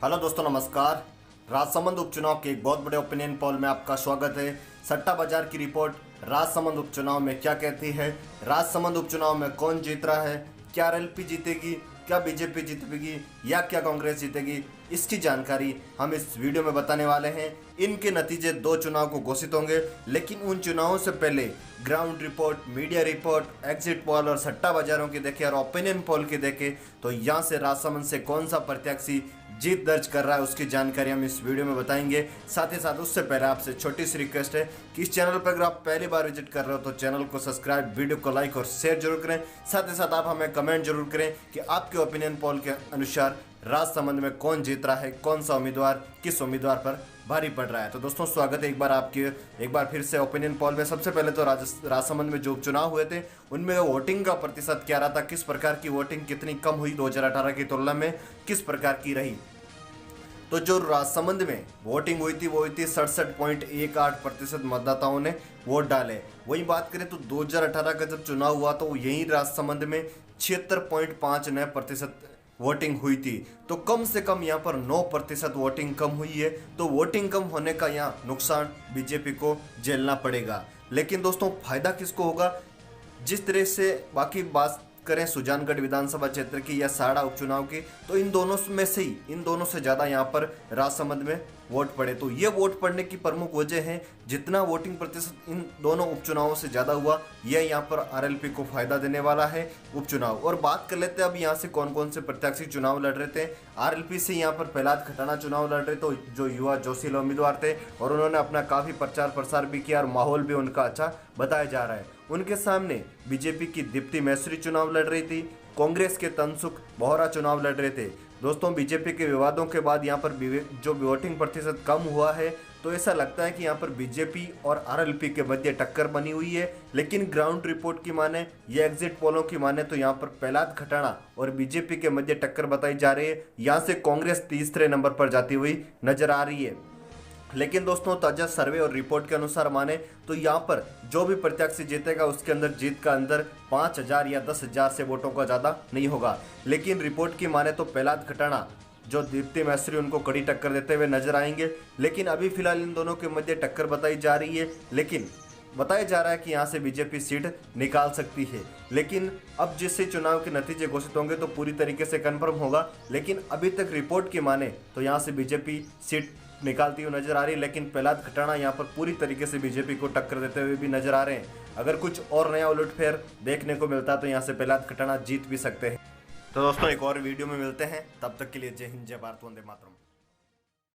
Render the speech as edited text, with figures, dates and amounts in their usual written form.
Hello दोस्तों, नमस्कार। राजसमंद उपचुनाव के एक बहुत बड़े ओपिनियन पोल में आपका स्वागत है। सट्टा बाजार की रिपोर्ट राजसमंद उपचुनाव में क्या कहती है, राजसमंद उपचुनाव में कौन जीत रहा है, क्या आरएलपी जीतेगी, क्या बीजेपी जीतेगी या क्या कांग्रेस जीतेगी, इसकी जानकारी हम इस वीडियो में बताने वाले हैं। इनके नतीजे 2 चुनाव को घोषित होंगे, लेकिन उन चुनावों से पहले ground report, media report, exit poll और सट्टा बाजारों की देखें और ओपिनियन पोल की देखें तो यहाँ से राजसमंद से कौन सा प्रत्याशी जीत दर्ज कर रहा है उसकी जानकारी हम इस वीडियो में बताएंगे। साथ ही साथ उससे पहले आपसे छोटी सी रिक्वेस्ट है कि इस चैनल पर अगर आप पहली बार विजिट कर रहे हो तो चैनल को सब्सक्राइब, वीडियो को लाइक और शेयर जरूर करें। साथ ही साथ आप हमें कमेंट जरूर करें कि आपके ओपिनियन पोल के अनुसार राजसमंद में कौन जीत रहा है, कौन सा उम्मीदवार किस उम्मीदवार पर भारी पड़ रहा है। तो दोस्तों, स्वागत है एक बार फिर से ओपिनियन पोल में। सबसे पहले तो राजसमंद में जो उपचुनाव हुए थे उनमें वोटिंग का प्रतिशत क्या रहा था, किस प्रकार की वोटिंग कितनी कम हुई 2018 की तुलना में किस प्रकार की रही। तो जो राजसमंद में वोटिंग हुई थी वो हुई थी 67.18% मतदाताओं ने वोट डाले। वही बात करें तो 2018 का जब चुनाव हुआ तो यही राजसमंद में 76.59% वोटिंग हुई थी। तो कम से कम यहाँ पर 9% वोटिंग कम हुई है। तो वोटिंग कम होने का यहाँ नुकसान बीजेपी को झेलना पड़ेगा। लेकिन दोस्तों, फायदा किसको होगा? जिस तरह से बाकी बात करें सुजानगढ़ विधानसभा क्षेत्र की या साड़ा उपचुनाव की, तो इन दोनों से ज़्यादा यहाँ पर राजसमंद में वोट पड़े। तो ये वोट पड़ने की प्रमुख वजह है, जितना वोटिंग प्रतिशत इन दोनों उपचुनावों से ज़्यादा हुआ यह यहाँ पर आरएलपी को फायदा देने वाला है उपचुनाव। और बात कर लेते हैं अब यहाँ से कौन कौन से प्रत्याशी चुनाव लड़ रहे थे। आरएलपी से यहाँ पर प्रहलाद खटाना चुनाव लड़ रहे थे, जो युवा जोशील उम्मीदवार थे और उन्होंने अपना काफ़ी प्रचार प्रसार भी किया और माहौल भी उनका अच्छा बताया जा रहा है। उनके सामने बीजेपी की दीप्ति मैसरी चुनाव लड़ रही थी, कांग्रेस के तनसुख बोहरा चुनाव लड़ रहे थे। दोस्तों, बीजेपी के विवादों के बाद यहाँ पर जो वोटिंग प्रतिशत कम हुआ है तो ऐसा लगता है कि यहाँ पर बीजेपी और आरएलपी के मध्य टक्कर बनी हुई है। लेकिन ग्राउंड रिपोर्ट की माने या एग्जिट पोलों की माने तो यहाँ पर प्रहलाद खटाना और बीजेपी के मध्य टक्कर बताई जा रही है। यहाँ से कांग्रेस तीसरे नंबर पर जाती हुई नजर आ रही है। लेकिन दोस्तों, ताजा सर्वे और रिपोर्ट के अनुसार माने तो यहाँ पर जो भी प्रत्याशी जीतेगा उसके अंदर जीत का अंदर 5,000 या 10,000 से वोटों का ज़्यादा नहीं होगा। लेकिन रिपोर्ट की माने तो प्रहलाद खटाना जो दीप्ति मैसरी उनको कड़ी टक्कर देते हुए नजर आएंगे। लेकिन अभी फिलहाल इन दोनों के मध्य टक्कर बताई जा रही है। लेकिन बताया जा रहा है कि यहाँ से बीजेपी सीट निकाल सकती है। लेकिन अब जिससे चुनाव के नतीजे घोषित होंगे तो पूरी तरीके से कन्फर्म होगा। लेकिन अभी तक रिपोर्ट की माने तो यहाँ से बीजेपी सीट निकालती हुई नजर आ रही है। लेकिन प्रहलाद खटाना यहाँ पर पूरी तरीके से बीजेपी को टक्कर देते हुए भी नजर आ रहे हैं। अगर कुछ और नया उलटफेर देखने को मिलता है तो यहाँ से प्रहलाद खटाना जीत भी सकते हैं। तो दोस्तों, एक और वीडियो में मिलते हैं, तब तक के लिए जय हिंद, जय भारत, वंदे मातरम।